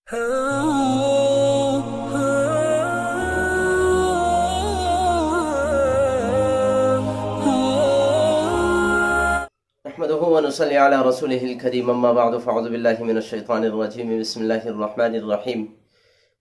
نحمده ونصلي على رسوله الكريم اما بعد فاعوذ بالله من الشيطان الرجيم بسم الله الرحمن الرحيم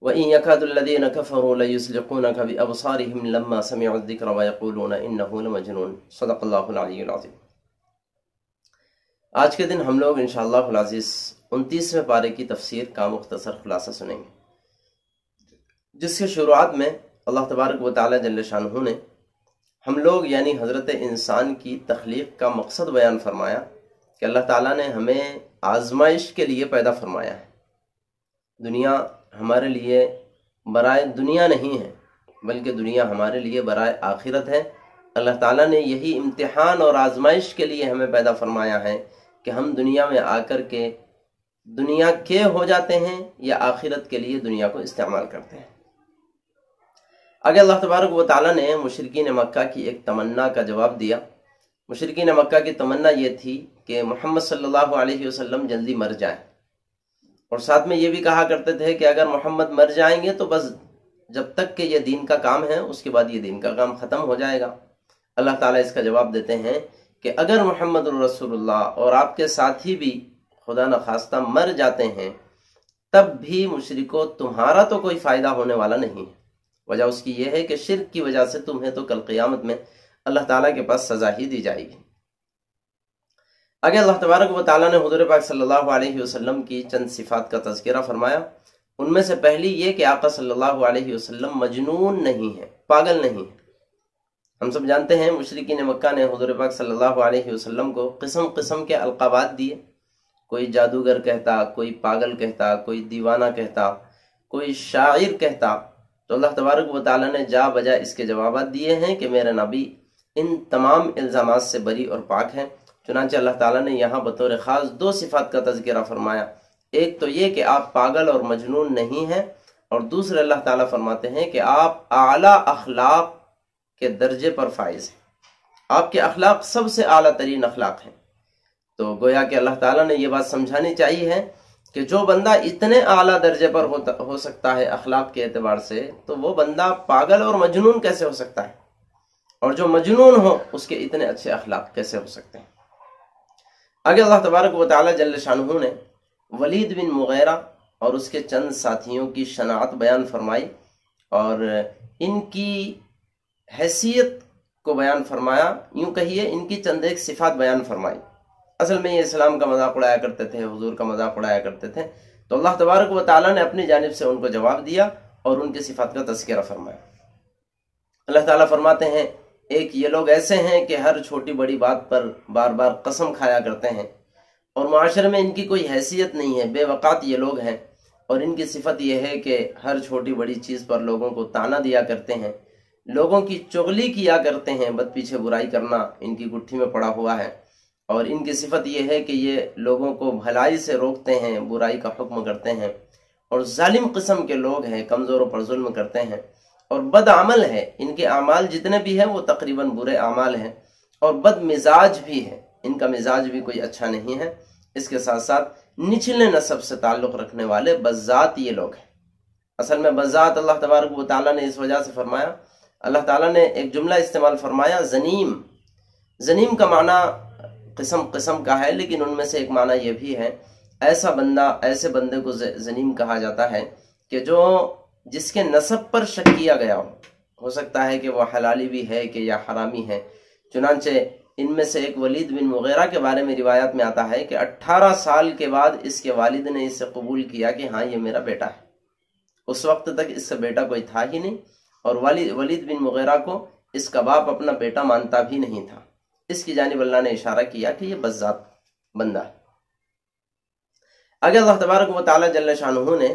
وإن يكاد الذين كفروا ليزلقونك بأبصارهم لما سمعوا الذكر ويقولون إنه لمجنون صدق اللہ العلی العظیم۔ آج کے دن ہم لوگ انشاءاللہ العزیز 29ویں پارے کی تفسیر کا مختصر خلاصہ سنیں گے، جس کے شروعات میں اللہ تبارک و تعالی جل شانہ نے ہم لوگ یعنی حضرت انسان کی تخلیق کا مقصد بیان فرمایا کہ اللہ تعالیٰ نے ہمیں آزمائش کے لیے پیدا فرمایا ہے۔ دنیا ہمارے لیے برائے دنیا نہیں ہے، بلکہ دنیا ہمارے لیے برائے آخرت ہے۔ اللہ تعالیٰ نے یہی امتحان اور آزمائش کے لیے ہمیں پیدا فرمایا ہے کہ ہم دنیا میں آ کر کے دنیا کے ہو جاتے ہیں یا آخرت کے لیے دنیا کو استعمال کرتے ہیں۔ آگے اللہ تبارک و تعالیٰ نے مشرکین مکہ کی ایک تمنا کا جواب دیا۔ مشرکین مکہ کی تمنا یہ تھی کہ محمد صلی اللہ علیہ وسلم جلدی مر جائیں، اور ساتھ میں یہ بھی کہا کرتے تھے کہ اگر محمد مر جائیں گے تو بس جب تک کہ یہ دین کا کام ہے اس کے بعد یہ دین کا کام ختم ہو جائے گا۔ اللہ تعالیٰ اس کا جواب دیتے ہیں کہ اگر محمد رسول اللہ اور آپ کے ساتھی بھی خدا نخواستہ مر جاتے ہیں تب بھی مشرکو تمہارا تو کوئی فائدہ ہونے والا نہیں ہے۔ وجہ اس کی یہ ہے کہ شرک کی وجہ سے تمہیں تو کل قیامت میں اللہ تعالیٰ کے پاس سزا ہی دی جائے گی۔ آگے اللہ تبارک و تعالیٰ نے حضور پاک صلی اللہ علیہ وسلم کی چند صفات کا تذکرہ فرمایا۔ ان میں سے پہلی یہ کہ آقا صلی اللہ علیہ وسلم مجنون نہیں ہے، پاگل نہیں ہے۔ ہم سب جانتے ہیں مشرکین مکہ نے حضور پاک صلی اللہ علیہ وسلم کو قسم قسم کے القابات دیے، کوئی جادوگر کہتا، کوئی پاگل کہتا، کوئی دیوانہ کہتا، کوئی شاعر کہتا۔ تو اللہ تبارک و تعالیٰ نے جا بجا اس کے جوابات دیے ہیں کہ میرے نبی ان تمام الزامات سے بری اور پاک ہیں۔ چنانچہ اللہ تعالیٰ نے یہاں بطور خاص دو صفات کا تذکرہ فرمایا، ایک تو یہ کہ آپ پاگل اور مجنون نہیں ہیں، اور دوسرے اللہ تعالیٰ فرماتے ہیں کہ آپ اعلیٰ اخلاق کے درجے پر فائز ہیں، آپ کے اخلاق سب سے اعلیٰ ترین اخلاق ہیں۔ تو گویا کہ اللہ تعالیٰ نے یہ بات سمجھانی چاہیے ہے کہ جو بندہ اتنے اعلیٰ درجے پر ہو سکتا ہے اخلاق کے اعتبار سے، تو وہ بندہ پاگل اور مجنون کیسے ہو سکتا ہے، اور جو مجنون ہو اس کے اتنے اچھے اخلاق کیسے ہو سکتے ہیں۔ آگے اللہ تبارک و تعالی جل شانہ نے ولید بن مغیرہ اور اس کے چند ساتھیوں کی شناعت بیان فرمائی اور ان کی حیثیت کو بیان فرمایا، یوں کہیے ان کی چند ایک صفات بیان فرمائی۔ اصل میں یہ اسلام کا مذاق اڑایا کرتے تھے، حضور کا مذاق اڑایا کرتے تھے، تو اللہ تبارک و تعالیٰ نے اپنی جانب سے ان کو جواب دیا اور ان کی صفات کا تذکرہ فرمایا۔ اللہ تعالیٰ فرماتے ہیں ایک یہ لوگ ایسے ہیں کہ ہر چھوٹی بڑی بات پر بار بار قسم کھایا کرتے ہیں، اور معاشرے میں ان کی کوئی حیثیت نہیں ہے، بے وقات یہ لوگ ہیں، اور ان کی صفت یہ ہے کہ ہر چھوٹی بڑی چیز پر لوگوں کو طعنہ دیا کرتے ہیں، لوگوں کی چغلی کیا کرتے ہیں، بد پیچھے برائی کرنا ان کی گٹھی میں پڑا ہوا ہے، اور ان کی صفت یہ ہے کہ یہ لوگوں کو بھلائی سے روکتے ہیں، برائی کا حکم کرتے ہیں، اور ظالم قسم کے لوگ ہیں، کمزوروں پر ظلم کرتے ہیں، اور بد عمل ہے، ان کے اعمال جتنے بھی ہیں وہ تقریباً برے اعمال ہیں، اور بد مزاج بھی ہے، ان کا مزاج بھی کوئی اچھا نہیں ہے۔ اس کے ساتھ ساتھ نچلے نسب سے تعلق رکھنے والے بذات یہ لوگ ہیں۔ اصل میں بذات اللہ تبارک و تعالیٰ نے اس وجہ سے فرمایا، اللہ تعالیٰ نے ایک جملہ استعمال فرمایا زنیم۔ زنیم کا معنی قسم قسم کا ہے، لیکن ان میں سے ایک معنی یہ بھی ہے ایسا بندہ، ایسے بندے کو زنیم کہا جاتا ہے کہ جس کے نسب پر شک کیا گیا ہو سکتا ہے کہ وہ حلالی بھی ہے کہ یا حرامی ہے۔ چنانچہ ان میں سے ایک ولید بن مغیرہ کے بارے میں روایات میں آتا ہے کہ 18 سال کے بعد اس کے والد نے اسے قبول کیا کہ ہاں یہ میرا بیٹا ہے۔ اس وقت تک اس سے بیٹا کوئی تھا ہی نہیں، اور ولید بن مغیرہ کو اس کا باپ اپنا بیٹا مانتا بھی نہیں تھا۔ اس کی جانب اللہ نے اشارہ کیا کہ یہ بذات بندہ ہے۔ آگے اللہ تبارک و تعالی جل شانہ نے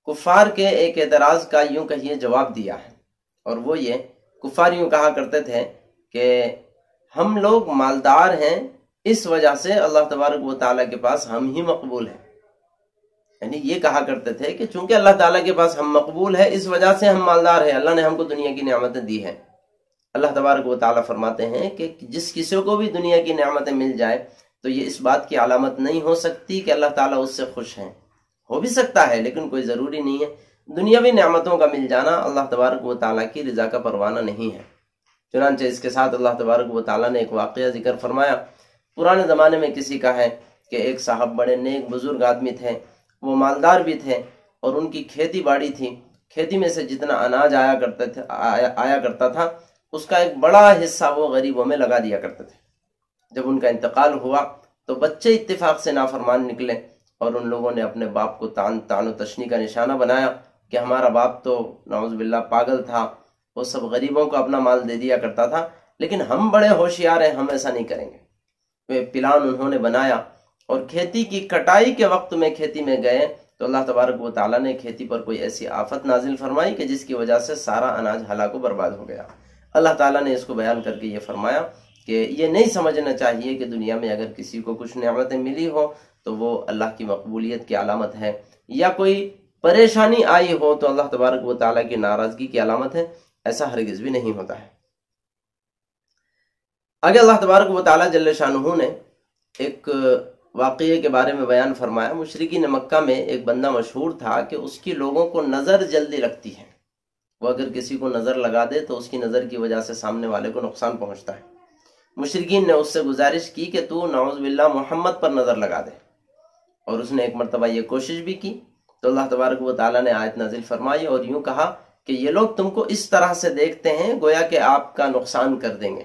کفار کے ایک اعتراض کا یوں کہیے جواب دیا ہے، اور وہ یہ کفار یوں کہا کرتے تھے کہ ہم لوگ مالدار ہیں، اس وجہ سے اللہ تبارک و تعالیٰ کے پاس ہم ہی مقبول ہیں۔ یعنی یہ کہا کرتے تھے کہ چونکہ اللہ تعالیٰ کے پاس ہم مقبول ہے اس وجہ سے ہم مالدار ہیں، اللہ نے ہم کو دنیا کی نعمتیں دی ہیں۔ اللہ تبارک و تعالیٰ فرماتے ہیں کہ جس کسی کو بھی دنیا کی نعمتیں مل جائے تو یہ اس بات کی علامت نہیں ہو سکتی کہ اللہ تعالیٰ اس سے خوش ہیں۔ ہو بھی سکتا ہے لیکن کوئی ضروری نہیں ہے۔ دنیاوی نعمتوں کا مل جانا اللہ تبارک و تعالیٰ کی رضا کا پروانہ نہیں ہے۔ چنانچہ اس کے ساتھ اللہ تبارک و تعالیٰ نے ایک واقعہ ذکر فرمایا۔ پرانے زمانے میں کسی کا ہے کہ ایک صاحب بڑے نیک بزرگ آدمی تھے، وہ مالدار بھی تھے اور ان کی کھیتی باڑی تھی، کھیتی میں سے جتنا اناج آیا کرتا تھا اس کا ایک بڑا حصہ وہ غریبوں میں لگا دیا کرتے تھے۔ جب ان کا انتقال ہوا تو بچے اتفاق سے نافرمان نکلے اور ان لوگوں نے اپنے باپ کو تان و تشنی کا نشانہ بنایا کہ ہمارا باپ تو نعوذ باللہ پاگل تھا، وہ سب غریبوں کو اپنا مال دے دیا کرتا تھا، لیکن ہم بڑے ہوشیار ہیں، ہم ایسا نہیں کریں گے۔ وہ پلان انہوں نے بنایا اور کھیتی کی کٹائی کے وقت میں کھیتی میں گئے تو اللہ تبارک و تعالیٰ نے کھیتی پر کوئی ایسی آفت نازل فرمائی کہ جس کی وجہ سے سارا اناج ہلاک و برباد ہو گیا۔ اللہ تعالیٰ نے اس کو بیان کر کے یہ فرمایا کہ یہ نہیں سمجھنا چاہیے کہ دنیا میں اگر کسی کو کچھ نعمتیں ملی ہو تو وہ اللہ کی مقبولیت کی علامت ہے، یا کوئی پریشانی آئی ہو تو اللہ تبارک و تعالیٰ کی ناراضگی کی علامت ہے، ایسا ہرگز بھی نہیں ہوتا ہے۔ آگے اللہ تبارک و تعالیٰ جل شانہ نے ایک واقعے کے بارے میں بیان فرمایا۔ مشرکین مکہ میں ایک بندہ مشہور تھا کہ اس کی لوگوں کو نظر جلدی لگتی ہے، وہ اگر کسی کو نظر لگا دے تو اس کی نظر کی وجہ سے سامنے والے کو نقصان پہنچتا ہے۔ مشرکین نے اس سے گزارش کی کہ تو نعوذ باللہ محمد پر نظر لگا دے، اور اس نے ایک مرتبہ یہ کوشش بھی کی تو اللہ تبارک و تعالیٰ نے آیت نازل فرمائی اور یوں کہا کہ یہ لوگ تم کو اس طرح سے دیکھتے ہیں گویا کہ آپ کا نقصان کر دیں گے،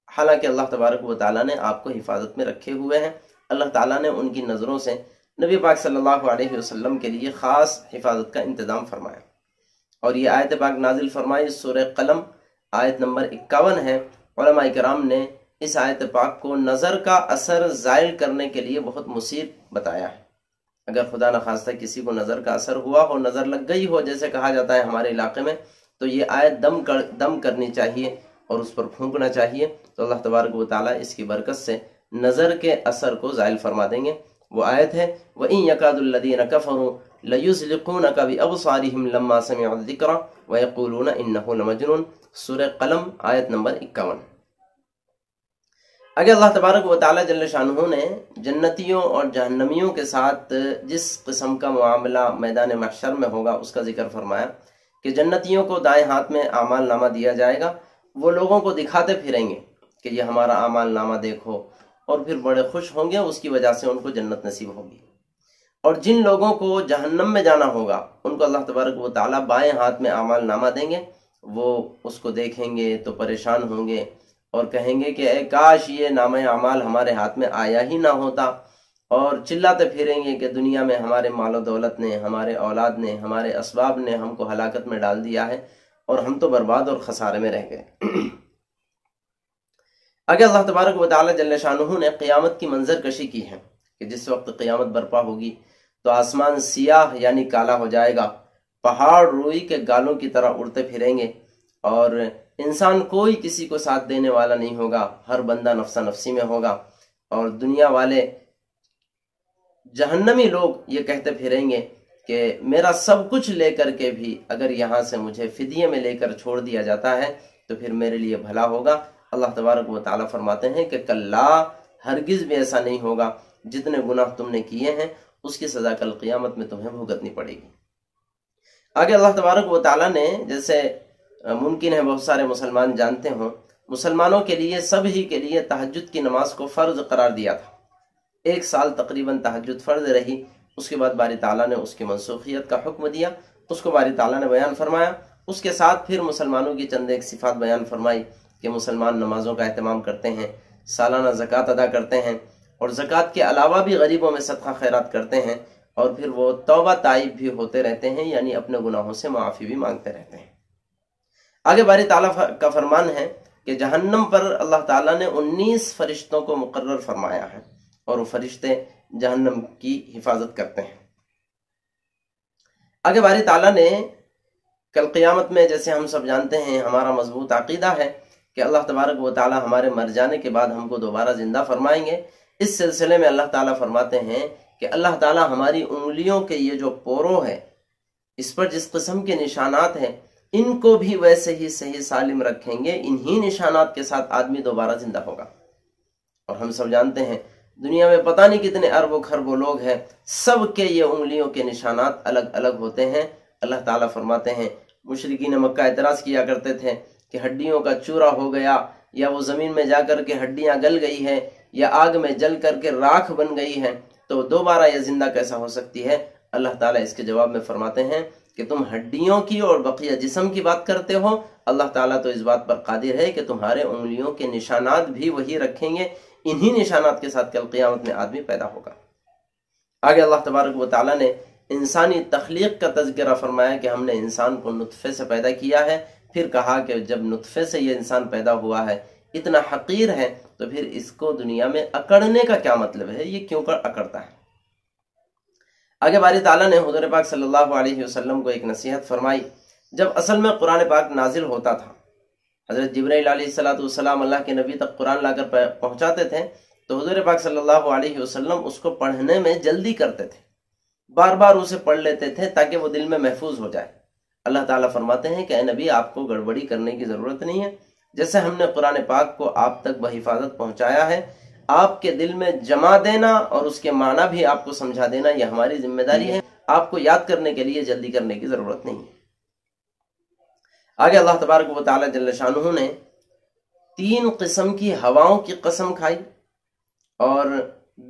حالانکہ اللہ تبارک و تعالیٰ نے آپ کو حفاظت میں رکھے ہوئے ہیں۔ اللہ تعالیٰ نے ان کی نظروں سے نبی پاک صلی اللہ علیہ وسلم کے لیے خاص حفاظت کا انتظام فرمایا، اور یہ آیت پاک نازل فرمائی سورہ قلم آیت نمبر 51 ہے۔ علماء کرام نے اس آیت پاک کو نظر کا اثر زائل کرنے کے لیے بہت مصیب بتایا ہے۔ اگر خدا نخواستہ کسی کو نظر کا اثر ہوا ہو، نظر لگ گئی ہو جیسے کہا جاتا ہے ہمارے علاقے میں، تو یہ آیت دم کرنی چاہیے اور اس پر پھونکنا چاہیے، تو اللہ تبارک و تعالیٰ اس کی برکت سے نظر کے اثر کو زائل فرما دیں گے۔ وہ آیت ہے وَإِن يَكَادُ الَّذِينَ كَفَرُوا لَيُزْلِقُونَكَ بِأَبْصَارِهِمْ لَمَّا سَمِعُوا الذِّكْرَ وَيَقُولُونَ إِنَّهُ لَمَجْنُونٌ، سورہ قلم آیت نمبر 51۔ اگر اللہ تبارک و تعالیٰ جل شانہ نے جنتیوں اور جہنمیوں کے ساتھ جس قسم کا معاملہ میدان محشر میں ہوگا اس کا ذکر فرمایا کہ جنتیوں کو دائیں ہاتھ میں اعمال نامہ دیا جائے گا، وہ لوگوں کو دکھاتے پھریں گے کہ یہ ہمارا اعمال نامہ دیکھو، اور پھر بڑے خوش ہوں گے، اس کی وجہ سے ان کو جنت نصیب ہوگی۔ اور جن لوگوں کو جہنم میں جانا ہوگا ان کو اللہ تبارک و تعالیٰ بائیں ہاتھ میں اعمال نامہ دیں گے، وہ اس کو دیکھیں گے تو پریشان ہوں گے اور کہیں گے کہ اے کاش یہ نامہ اعمال ہمارے ہاتھ میں آیا ہی نہ ہوتا، اور چلاتے پھریں گے کہ دنیا میں ہمارے مال و دولت نے، ہمارے اولاد نے، ہمارے اسباب نے ہم کو ہلاکت میں ڈال دیا ہے اور ہم تو برباد اور خسارے میں رہ گئے۔ آگے اللہ تبارک و تعالیٰ جل شانہ نے قیامت کی منظر کشی کی ہے کہ جس وقت قیامت برپا ہوگی تو آسمان سیاہ یعنی کالا ہو جائے گا، پہاڑ روئی کے گالوں کی طرح اڑتے پھریں گے، اور انسان کوئی کسی کو ساتھ دینے والا نہیں ہوگا، ہر بندہ نفسا نفسی میں ہوگا، اور دنیا والے جہنمی لوگ یہ کہتے پھریں گے کہ میرا سب کچھ لے کر کے بھی اگر یہاں سے مجھے فدیے میں لے کر چھوڑ دیا جاتا ہے تو پھر میرے لیے بھلا ہوگا۔ اللہ تبارک و تعالیٰ فرماتے ہیں کہ کلا، ہرگز بھی ایسا نہیں ہوگا، جتنے گناہ تم نے کیے ہیں اس کی سزا کل قیامت میں تمہیں بھگتنی پڑے گی۔ آگے اللہ تبارک و تعالیٰ نے، جیسے ممکن ہے بہت سارے مسلمان جانتے ہوں، مسلمانوں کے لیے سب ہی کے لیے تہجد کی نماز کو فرض قرار دیا تھا۔ 1 سال تقریباً تہجد فرض رہی، اس کے بعد باری تعالیٰ نے اس کی منسوخیت کا حکم دیا، اس کو باری تعالیٰ نے بیان فرمایا۔ اس کے ساتھ پھر مسلمانوں کی چند ایک صفات بیان فرمائی کہ مسلمان نمازوں کا اہتمام کرتے ہیں، سالانہ زکوٰۃ ادا کرتے ہیں، اور زکوٰۃ کے علاوہ بھی غریبوں میں صدقہ خیرات کرتے ہیں، اور پھر وہ توبہ تائب بھی ہوتے رہتے ہیں، یعنی اپنے گناہوں سے معافی بھی مانگتے رہتے ہیں۔ آگے باری تعالیٰ کا فرمان ہے کہ جہنم پر اللہ تعالیٰ نے 19 فرشتوں کو مقرر فرمایا ہے، اور وہ فرشتے جہنم کی حفاظت کرتے ہیں۔ آگے باری تعالیٰ نے کل قیامت میں، جیسے ہم سب جانتے ہیں، ہمارا مضبوط عقیدہ ہے کہ اللہ تبارک و تعالیٰ ہمارے مر جانے کے بعد ہم کو دوبارہ زندہ فرمائیں گے۔ اس سلسلے میں اللہ تعالیٰ فرماتے ہیں کہ اللہ تعالیٰ ہماری انگلیوں کے یہ جو پورو ہے، اس پر جس قسم کے نشانات ہیں، ان کو بھی ویسے ہی صحیح سالم رکھیں گے، انہی نشانات کے ساتھ آدمی دوبارہ زندہ ہوگا۔ اور ہم سب جانتے ہیں دنیا میں پتہ نہیں کتنے اربوں خربوں لوگ ہیں، سب کے یہ انگلیوں کے نشانات الگ الگ ہوتے ہیں۔ اللہ تعالیٰ فرماتے ہیں مشرکین مکہ اعتراض کیا کرتے تھے کہ ہڈیوں کا چورا ہو گیا، یا وہ زمین میں جا کر کے ہڈیاں گل گئی ہیں، یا آگ میں جل کر کے راکھ بن گئی ہیں، تو دوبارہ یہ زندہ کیسا ہو سکتی ہے؟ اللہ تعالیٰ اس کے جواب میں فرماتے ہیں کہ تم ہڈیوں کی اور بقیہ جسم کی بات کرتے ہو، اللہ تعالیٰ تو اس بات پر قادر ہے کہ تمہارے انگلیوں کے نشانات بھی وہی رکھیں گے، انہی نشانات کے ساتھ کل قیامت میں آدمی پیدا ہوگا۔ آگے اللہ تبارک و تعالیٰ نے انسانی تخلیق کا تذکرہ فرمایا کہ ہم نے انسان کو نطفے سے پیدا کیا ہے، پھر کہا کہ جب نطفے سے یہ انسان پیدا ہوا ہے، اتنا حقیر ہے، تو پھر اس کو دنیا میں اکڑنے کا کیا مطلب ہے؟ یہ کیوں کر اکڑتا ہے؟ آگے باری تعالیٰ نے حضور پاک صلی اللہ علیہ وسلم کو ایک نصیحت فرمائی۔ جب اصل میں قرآن پاک نازل ہوتا تھا، حضرت جبرائیل علیہ السلام اللہ کے نبی تک قرآن لا کر پہنچاتے تھے، تو حضور پاک صلی اللہ علیہ وسلم اس کو پڑھنے میں جلدی کرتے تھے، بار بار اسے پڑھ لیتے تھے تاکہ وہ دل میں محفوظ ہو جائے۔ اللہ تعالیٰ فرماتے ہیں کہ اے نبی، آپ کو گڑبڑی کرنے کی ضرورت نہیں ہے، جیسے ہم نے قرآن پاک کو آپ تک بحفاظت پہنچایا ہے، آپ کے دل میں جما دینا اور اس کے معنی بھی آپ کو سمجھا دینا یہ ہماری ذمہ داری ہے، آپ کو یاد کرنے کے لیے جلدی کرنے کی ضرورت نہیں ہے۔ آگے اللہ تبارک و تعالیٰ جل شانہ نے 3 قسم کی ہواؤں کی قسم کھائی اور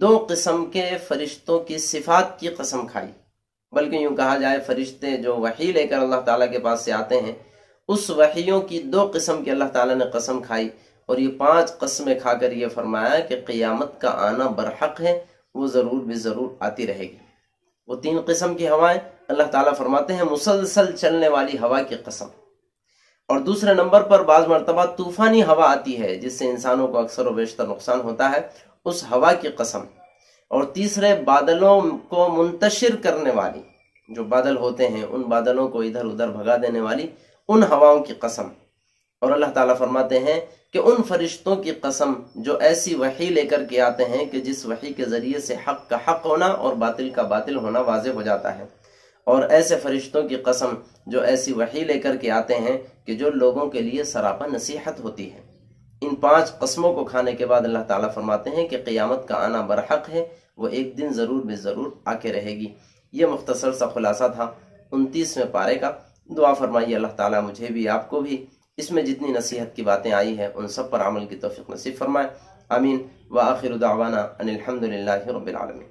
2 قسم کے فرشتوں کی صفات کی قسم کھائی، بلکہ یوں کہا جائے فرشتے جو وحی لے کر اللہ تعالیٰ کے پاس سے آتے ہیں، اس وحیوں کی 2 قسم کی اللہ تعالیٰ نے قسم کھائی، اور یہ 5 قسمیں کھا کر یہ فرمایا کہ قیامت کا آنا برحق ہے، وہ ضرور بھی ضرور آتی رہے گی۔ وہ 3 قسم کی ہوائیں اللہ تعالیٰ فرماتے ہیں مسلسل چلنے والی ہوا کی قسم، اور دوسرے نمبر پر بعض مرتبہ طوفانی ہوا آتی ہے جس سے انسانوں کو اکثر و بیشتر نقصان ہوتا ہے، اس ہوا کی قسم، اور تیسرے بادلوں کو منتشر کرنے والی، جو بادل ہوتے ہیں ان بادلوں کو ادھر ادھر بھگا دینے والی ان ہواؤں کی قسم۔ اور اللہ تعالیٰ فرماتے ہیں کہ ان فرشتوں کی قسم جو ایسی وحی لے کر کے آتے ہیں کہ جس وحی کے ذریعے سے حق کا حق ہونا اور باطل کا باطل ہونا واضح ہو جاتا ہے، اور ایسے فرشتوں کی قسم جو ایسی وحی لے کر کے آتے ہیں کہ جو لوگوں کے لیے سراپا نصیحت ہوتی ہے۔ ان 5 قسموں کو کھانے کے بعد اللہ تعالیٰ فرماتے ہیں کہ قیامت کا آنا برحق ہے، وہ ایک دن ضرور بے ضرور آ کے رہے گی۔ یہ مختصر سا خلاصہ تھا 29ویں پارے کا۔ دعا فرمائیے اللہ تعالیٰ مجھے بھی آپ کو بھی اس میں جتنی نصیحت کی باتیں آئی ہیں ان سب پر عمل کی توفیق نصیب فرمائے۔ آمین۔ وآخر دعوانا ان الحمد للہ رب العالمین۔